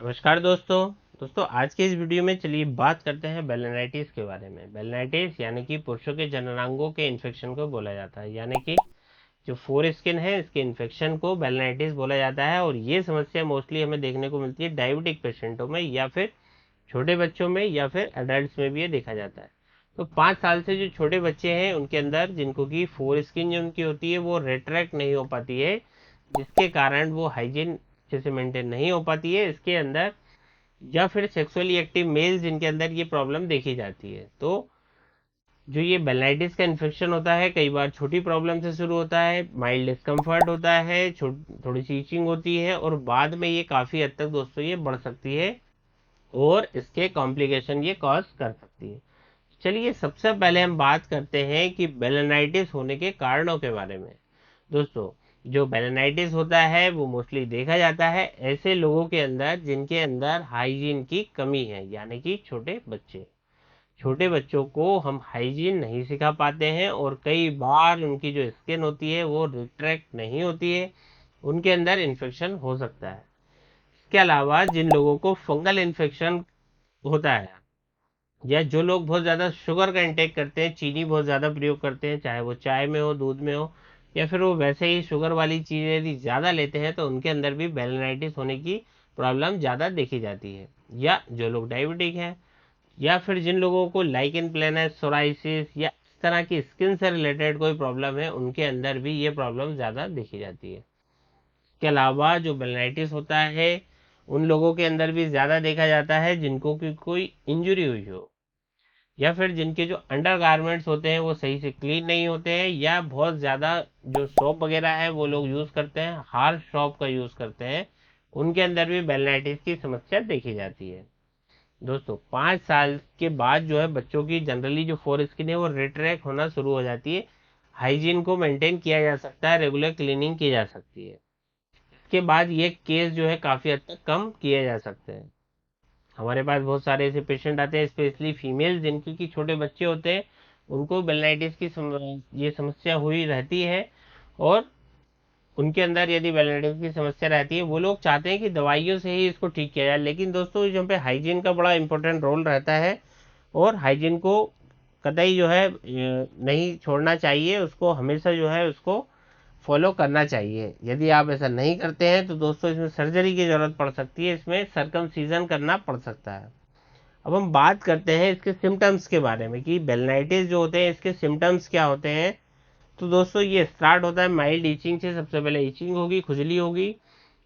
नमस्कार दोस्तों आज के इस वीडियो में चलिए बात करते हैं बेलेनाइटिस के बारे में। बेलेनाइटिस यानी कि पुरुषों के जननांगों के इन्फेक्शन को बोला जाता है, यानी कि जो फोर स्किन है इसके इन्फेक्शन को बेलेनाइटिस बोला जाता है। और ये समस्या मोस्टली हमें देखने को मिलती है डायबिटिक पेशेंटों में, या फिर छोटे बच्चों में, या फिर एडल्ट में भी ये देखा जाता है। तो 5 साल से जो छोटे बच्चे हैं उनके अंदर जिनको की फोर स्किन जो उनकी होती है वो रेट्रैक्ट नहीं हो पाती है, जिसके कारण वो हाइजीन अच्छे से मेंटेन नहीं हो पाती है इसके अंदर, या फिर सेक्सुअली एक्टिव मेल जिनके अंदर ये प्रॉब्लम देखी जाती है। तो जो ये बेलाइटिस का इन्फेक्शन होता है कई बार छोटी प्रॉब्लम से शुरू होता है, माइल्ड डिस्कम्फर्ट होता है, थोड़ी सी इचिंग होती है, और बाद में ये काफ़ी हद तक दोस्तों ये बढ़ सकती है और इसके कॉम्प्लिकेशन ये कॉज कर सकती है। चलिए सबसे पहले हम बात करते हैं कि बेलेनाइटिस होने के कारणों के बारे में। दोस्तों जो बेलेनाइटिस होता है वो मोस्टली देखा जाता है ऐसे लोगों के अंदर जिनके अंदर हाइजीन की कमी है, यानी कि छोटे बच्चों को हम हाइजीन नहीं सिखा पाते हैं, और कई बार उनकी जो स्किन होती है वो रिट्रैक्ट नहीं होती है, उनके अंदर इन्फेक्शन हो सकता है। इसके अलावा जिन लोगों को फंगल इन्फेक्शन होता है, या जो लोग बहुत ज़्यादा शुगर का इंटेक करते हैं, चीनी बहुत ज़्यादा प्रयोग करते हैं, चाहे वो चाय में हो, दूध में हो, या फिर वो वैसे ही शुगर वाली चीज़ें यदि ज़्यादा लेते हैं तो उनके अंदर भी बेलेनाइटिस होने की प्रॉब्लम ज़्यादा देखी जाती है। या जो लोग डायबिटिक हैं, या फिर जिन लोगों को लाइकन प्लेनस, सोराइसिस या इस तरह की स्किन से रिलेटेड कोई प्रॉब्लम है, उनके अंदर भी ये प्रॉब्लम ज़्यादा देखी जाती है। इसके अलावा जो बेलेनाइटिस होता है उन लोगों के अंदर भी ज़्यादा देखा जाता है जिनको की कोई इंजरी हुई हो, या फिर जिनके जो अंडर गारमेंट्स होते हैं वो सही से क्लीन नहीं होते हैं, या बहुत ज़्यादा जो सोप वगैरह है वो लोग यूज़ करते हैं, हार्श सोप का यूज़ करते हैं, उनके अंदर भी बेलेनाइटिस की समस्या देखी जाती है। दोस्तों 5 साल के बाद जो है बच्चों की जनरली जो फोर स्किन है वो रेट्रैक्ट होना शुरू हो जाती है। हाइजीन को मेंटेन किया जा सकता है, रेगुलर क्लीनिंग की जा सकती है। इसके बाद ये केस जो है काफ़ी हद तक कम किए जा सकते हैं। हमारे पास बहुत सारे ऐसे पेशेंट आते हैं, स्पेशली फीमेल जिनके की छोटे बच्चे होते हैं, उनको बेलेनाइटिस की ये समस्या हुई रहती है, और उनके अंदर यदि बेलेनाइटिस की समस्या रहती है वो लोग चाहते हैं कि दवाइयों से ही इसको ठीक किया जाए, लेकिन दोस्तों यहाँ पे हाइजीन का बड़ा इंपॉर्टेंट रोल रहता है, और हाइजीन को कतई जो है नहीं छोड़ना चाहिए, उसको हमेशा जो है उसको फॉलो करना चाहिए। यदि आप ऐसा नहीं करते हैं तो दोस्तों इसमें सर्जरी की ज़रूरत पड़ सकती है, इसमें सर्कमसीजन करना पड़ सकता है। अब हम बात करते हैं इसके सिम्टम्स के बारे में कि बेलनाइटिस जो होते हैं इसके सिम्टम्स क्या होते हैं। तो दोस्तों ये स्टार्ट होता है माइल्ड इचिंग से। सबसे पहले इचिंग होगी, खुजली होगी,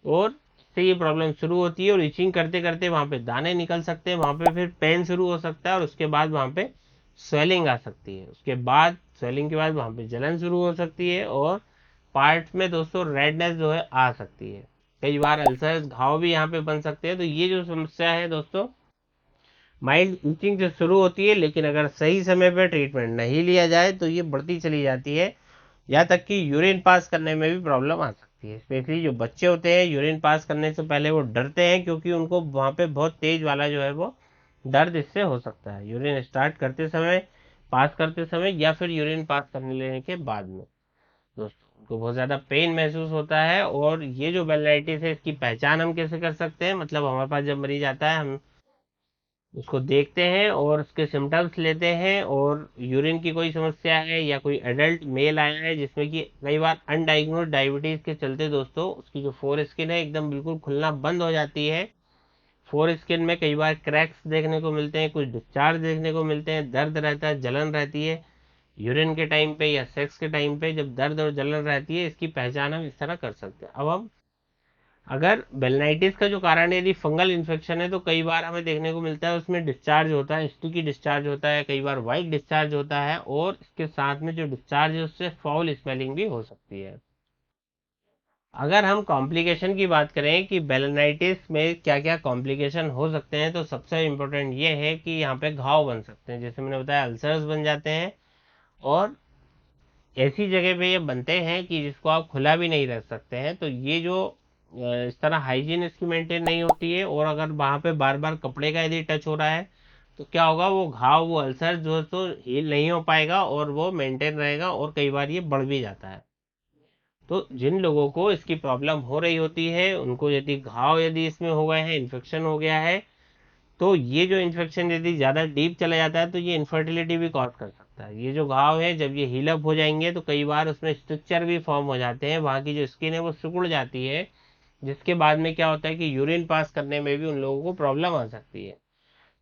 और इससे ये प्रॉब्लम शुरू होती है, और इचिंग करते करते वहाँ पे दाने निकल सकते हैं, वहाँ पे फिर पेन शुरू हो सकता है, और उसके बाद वहाँ पे स्वेलिंग आ सकती है। उसके बाद स्वेलिंग के बाद वहाँ पे जलन शुरू हो सकती है, और पार्ट में दोस्तों रेडनेस जो है आ सकती है। कई बार अल्सर घाव भी यहाँ पे बन सकते हैं। तो ये जो समस्या है दोस्तों माइल्ड ईचिंग से शुरू होती है, लेकिन अगर सही समय पर ट्रीटमेंट नहीं लिया जाए तो ये बढ़ती चली जाती है, यहाँ तक कि यूरिन पास करने में भी प्रॉब्लम आ सकती है। स्पेशली जो बच्चे होते हैं यूरिन पास करने से पहले वो डरते हैं, क्योंकि उनको वहाँ पे बहुत तेज वाला जो है वो दर्द इससे हो सकता है, यूरिन स्टार्ट करते समय, पास करते समय, या फिर यूरिन पास करने लेने के बाद में दोस्तों उनको बहुत ज़्यादा पेन महसूस होता है। और ये जो बेलाइटिस है इसकी पहचान हम कैसे कर सकते हैं, मतलब हमारे पास जब मरीज आता है हम उसको देखते हैं और उसके सिम्टम्स लेते हैं, और यूरिन की कोई समस्या है, या कोई एडल्ट मेल आया है जिसमें कि कई बार अनडाइग्नोज डायबिटीज़ के चलते दोस्तों उसकी जो फोर स्किन है एकदम बिल्कुल खुलना बंद हो जाती है। फोर स्किन में कई बार क्रैक्स देखने को मिलते हैं, कुछ डिस्चार्ज देखने को मिलते हैं, दर्द रहता है, जलन रहती है यूरिन के टाइम पे या सेक्स के टाइम पे। जब दर्द और जलन रहती है इसकी पहचान हम इस तरह कर सकते हैं। अब हम अगर बेलनाइटिस का जो कारण है यदि फंगल इन्फेक्शन है तो कई बार हमें देखने को मिलता है उसमें डिस्चार्ज होता है, स्टिकी डिस्चार्ज होता है, कई बार वाइट डिस्चार्ज होता है, और इसके साथ में जो डिस्चार्ज है उससे फाउल स्मेलिंग भी हो सकती है। अगर हम कॉम्प्लिकेशन की बात करें कि बेलेनाइटिस में क्या क्या कॉम्प्लिकेशन हो सकते हैं, तो सबसे इम्पोर्टेंट ये है कि यहाँ पे घाव बन सकते हैं, जैसे मैंने बताया अल्सर्स बन जाते हैं, और ऐसी जगह पे ये बनते हैं कि जिसको आप खुला भी नहीं रख सकते हैं। तो ये जो इस तरह हाइजीन इसकी मेंटेन नहीं होती है, और अगर वहाँ पे बार बार कपड़े का यदि टच हो रहा है तो क्या होगा, वो घाव, वो अल्सर जो है तो हील नहीं हो पाएगा, और वो मेंटेन रहेगा, और कई बार ये बढ़ भी जाता है। तो जिन लोगों को इसकी प्रॉब्लम हो रही होती है, उनको यदि घाव यदि इसमें हो गए हैं, इन्फेक्शन हो गया है, तो ये जो इन्फेक्शन यदि ज़्यादा डीप चला जाता है तो ये इनफर्टिलिटी भी कॉज कर सकता है। ये जो घाव है जब ये हील अप हो जाएंगे तो कई बार उसमें स्ट्रक्चर भी फॉर्म हो जाते हैं, वहाँ की जो स्किन है वो सिकुड़ जाती है, जिसके बाद में क्या होता है कि यूरिन पास करने में भी उन लोगों को प्रॉब्लम आ सकती है।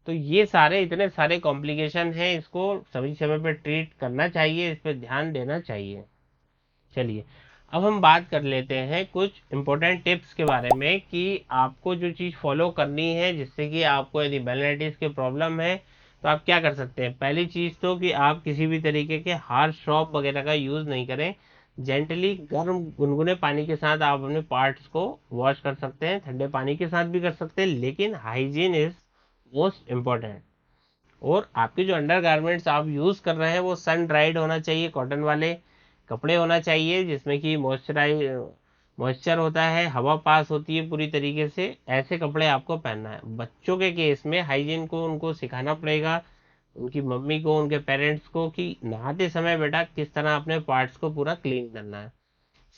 तो ये सारे इतने सारे कॉम्प्लिकेशन हैं, इसको सभी समय पर ट्रीट करना चाहिए, इस पर ध्यान देना चाहिए। चलिए अब हम बात कर लेते हैं कुछ इंपॉर्टेंट टिप्स के बारे में कि आपको जो चीज़ फॉलो करनी है जिससे कि आपको यदि बेलनाइटिस की प्रॉब्लम है तो आप क्या कर सकते हैं। पहली चीज़ तो कि आप किसी भी तरीके के हार्ड सॉप वगैरह का यूज़ नहीं करें। जेंटली गर्म गुनगुने पानी के साथ आप अपने पार्ट्स को वॉश कर सकते हैं, ठंडे पानी के साथ भी कर सकते हैं, लेकिन हाइजीन इज मोस्ट इम्पॉर्टेंट। और आपके जो अंडर गारमेंट्स आप यूज़ कर रहे हैं वो सन ड्राइड होना चाहिए, कॉटन वाले कपड़े होना चाहिए जिसमें कि मॉइस्चर होता है, हवा पास होती है पूरी तरीके से, ऐसे कपड़े आपको पहनना है। बच्चों के केस में हाइजीन को उनको सिखाना पड़ेगा, उनकी मम्मी को, उनके पेरेंट्स को, कि नहाते समय बेटा किस तरह अपने पार्ट्स को पूरा क्लीन करना है,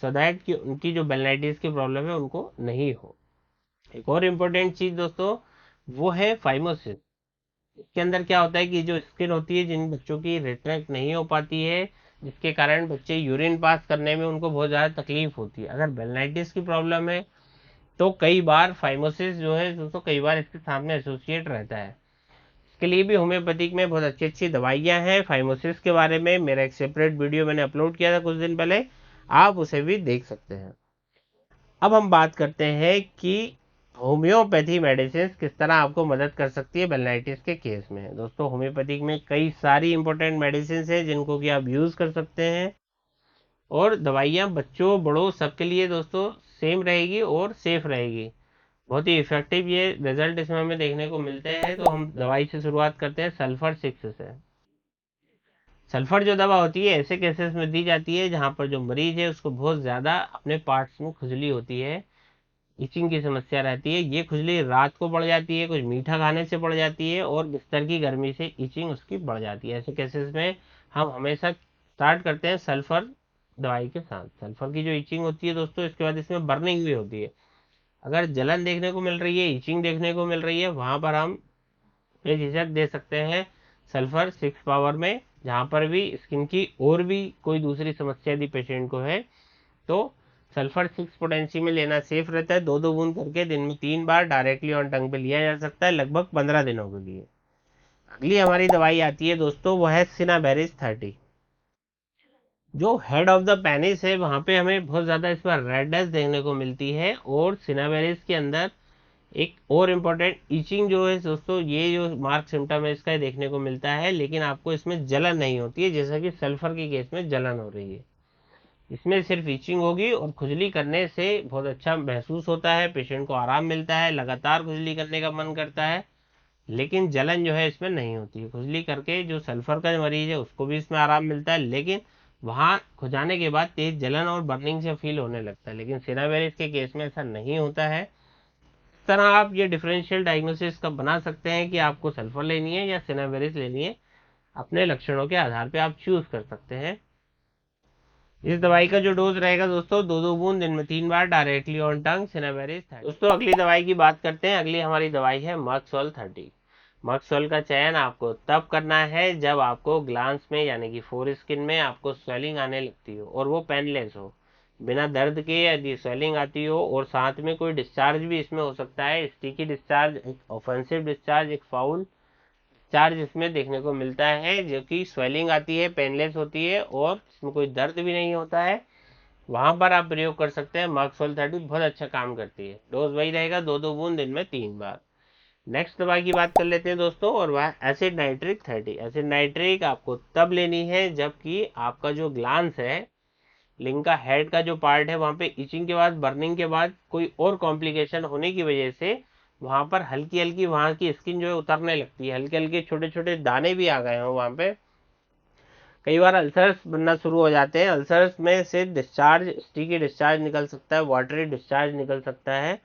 सो दैट कि उनकी जो बेलनाइटिस की प्रॉब्लम है उनको नहीं हो। एक और इम्पोर्टेंट चीज़ दोस्तों वो है फाइमोसिस। इसके अंदर क्या होता है कि जो स्किन होती है जिन बच्चों की रिट्रैक्ट नहीं हो पाती है, जिसके कारण बच्चे यूरिन पास करने में उनको बहुत ज़्यादा तकलीफ होती है, अगर बेलनाइटिस की प्रॉब्लम है तो कई बार फाइमोसिस जो है दोस्तों कई बार इसके सामने एसोसिएट रहता है। इसके लिए भी होम्योपैथिक में बहुत अच्छी अच्छी दवाइयाँ हैं। फाइमोसिस के बारे में मेरा एक सेपरेट वीडियो मैंने अपलोड किया था कुछ दिन पहले, आप उसे भी देख सकते हैं। अब हम बात करते हैं कि होम्योपैथी मेडिसिन किस तरह आपको मदद कर सकती है बेलनाइटिस के केस में। दोस्तों होम्योपैथिक में कई सारी इंपॉर्टेंट मेडिसिन हैं जिनको कि आप यूज़ कर सकते हैं, और दवाइयाँ बच्चों बड़ों सबके लिए दोस्तों सेम रहेगी और सेफ रहेगी। बहुत ही इफेक्टिव ये रिजल्ट इसमें हमें देखने को मिलते हैं। तो हम दवाई से शुरुआत करते हैं सल्फर 6 से। सल्फर जो दवा होती है ऐसे केसेस में दी जाती है जहाँ पर जो मरीज है उसको बहुत ज़्यादा अपने पार्ट्स में खुजली होती है, इचिंग की समस्या रहती है। ये खुजली रात को बढ़ जाती है, कुछ मीठा खाने से बढ़ जाती है, और बिस्तर की गर्मी से इचिंग उसकी बढ़ जाती है। ऐसे केसेस में हम हमेशा स्टार्ट करते हैं सल्फर दवाई के साथ। सल्फर की जो इचिंग होती है दोस्तों, इसके बाद इसमें बर्निंग भी होती है। अगर जलन देखने को मिल रही है, इचिंग देखने को मिल रही है, वहाँ पर हम बेझिझक दे सकते हैं सल्फर 6 पावर में। जहाँ पर भी स्किन की और भी कोई दूसरी समस्या यदि पेशेंट को है तो सल्फर 6 पोटेंसी में लेना सेफ रहता है। 2-2 बूंद करके दिन में 3 बार डायरेक्टली ऑन टंग पे लिया जा सकता है, लगभग 15 दिनों के लिए। अगली हमारी दवाई आती है दोस्तों, वो है सिनाबेरिस 30। जो हेड ऑफ द पेनिस है वहाँ पे हमें बहुत ज़्यादा इस पर रेडनेस देखने को मिलती है, और सिनाबेरिस के अंदर एक और इम्पोर्टेंट इचिंग जो है दोस्तों, ये जो मार्क सिम्टम है इसका देखने को मिलता है, लेकिन आपको इसमें जलन नहीं होती है जैसा कि सल्फर के केस में जलन हो रही है। इसमें सिर्फ इचिंग होगी और खुजली करने से बहुत अच्छा महसूस होता है, पेशेंट को आराम मिलता है, लगातार खुजली करने का मन करता है, लेकिन जलन जो है इसमें नहीं होती है। खुजली करके जो सल्फर का मरीज है उसको भी इसमें आराम मिलता है, लेकिन वहाँ खुजाने के बाद तेज जलन और बर्निंग से फील होने लगता है, लेकिन सिनावेरिस के केस में ऐसा नहीं होता है। इस तरह आप ये डिफरेंशियल डायग्नोसिस का बना सकते हैं कि आपको सल्फर लेनी है या सिनावेरिस लेनी है, अपने लक्षणों के आधार पर आप चूज कर सकते हैं। इस दवाई का जो डोज रहेगा दोस्तों, 2-2 बूंद दिन में 3 बार डायरेक्टली ऑन टंग सिनावेरिस 30। दोस्तों अगली दवाई की बात करते हैं। अगली हमारी दवाई है मर्कसोल 30। मर्कसोल का चयन आपको तब करना है जब आपको ग्लांस में यानी कि फोर स्किन में आपको स्वेलिंग आने लगती हो और वो पेनलेस हो, बिना दर्द के यदि स्वेलिंग आती हो, और साथ में कोई डिस्चार्ज भी इसमें हो सकता है, स्टिकी डिस्चार्ज, एक ऑफेंसिव डिस्चार्ज, एक फाउल चार्ज इसमें देखने को मिलता है, जो कि स्वेलिंग आती है, पेनलेस होती है और इसमें कोई दर्द भी नहीं होता है। वहां पर आप प्रयोग कर सकते हैं। मर्कसोल 30 बहुत अच्छा काम करती है। डोज वही रहेगा, 2-2 बूंद दिन में 3 बार। नेक्स्ट दवा की बात कर लेते हैं दोस्तों, और वह एसिड नाइट्रिक 30। एसिड नाइट्रिक आपको तब लेनी है जबकि आपका जो ग्लांस है, लिंग का हेड का जो पार्ट है, वहां पे इचिंग के बाद, बर्निंग के बाद कोई और कॉम्प्लिकेशन होने की वजह से वहां पर हल्की हल्की वहां की स्किन जो है उतरने लगती है, हल्के हल्के छोटे छोटे दाने भी आ गए हो वहां पे। कई बार अल्सर्स बनना शुरू हो जाते हैं। अल्सर्स में से डिस्चार्ज, स्टिकी डिस्चार्ज निकल सकता है, वाटरी डिस्चार्ज निकल सकता है,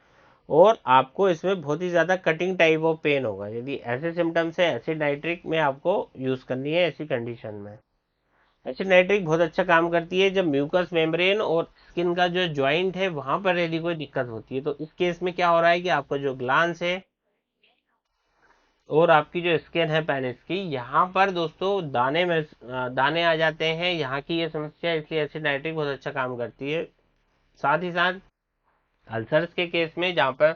और आपको इसमें बहुत ही ज़्यादा कटिंग टाइप ऑफ पेन होगा। यदि ऐसे सिम्टम्स है, एसिड नाइट्रिक में आपको यूज़ करनी है ऐसी कंडीशन में। एसिड नाइट्रिक बहुत अच्छा काम करती है जब म्यूकस मेम्ब्रेन और स्किन का जो ज्वाइंट है वहां पर यदि कोई दिक्कत होती है। तो इस केस में क्या हो रहा है कि आपका जो ग्लांस है और आपकी जो स्किन है पेनिस की, यहाँ पर दोस्तों दाने में दाने आ जाते हैं, यहाँ की ये समस्या, इसलिए एसिड नाइट्रिक बहुत अच्छा काम करती है। साथ ही साथ अल्सर्स के केस में, जहाँ पर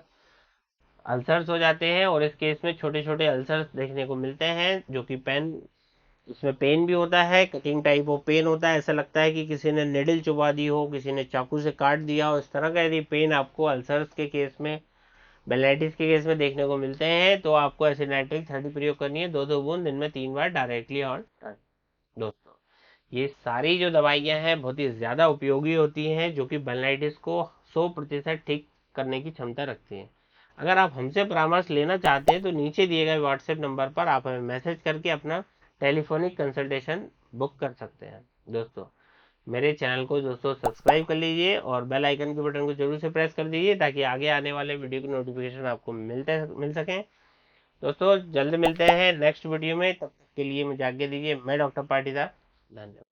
अल्सर्स हो जाते हैं और इस केस में छोटे छोटे अल्सर्स देखने को मिलते हैं, जो कि पेन, इसमें पेन भी होता है, कटिंग टाइप ऑफ पेन होता है, ऐसा लगता है कि किसी ने निडल चुबा दी हो, किसी ने चाकू से काट दिया हो। इस तरह का यदि पेन आपको अल्सर्स के केस में, बेलाइटिस के केस में देखने को मिलते हैं, तो आपको एसिड नाइट्रिक 30 प्रयोग करनी है, 2-2 बूंद दिन में 3 बार डायरेक्टली ऑन टन। दोस्तों ये सारी जो दवाइयां हैं बहुत ही ज़्यादा उपयोगी होती हैं, जो कि बेलाइटिस को 100% ठीक करने की क्षमता रखती हैं। अगर आप हमसे परामर्श लेना चाहते हैं तो नीचे दिए गए व्हाट्सएप नंबर पर आप हमें मैसेज करके अपना टेलीफोनिक कंसल्टेशन बुक कर सकते हैं। दोस्तों मेरे चैनल को दोस्तों सब्सक्राइब कर लीजिए और बेल आइकन के बटन को जरूर से प्रेस कर दीजिए, ताकि आगे आने वाले वीडियो की नोटिफिकेशन आपको मिल सकें। दोस्तों जल्द मिलते हैं नेक्स्ट वीडियो में, तब तक के लिए मुझे आज्ञा दीजिए। मैं डॉक्टर पाटीदार, धन्यवाद।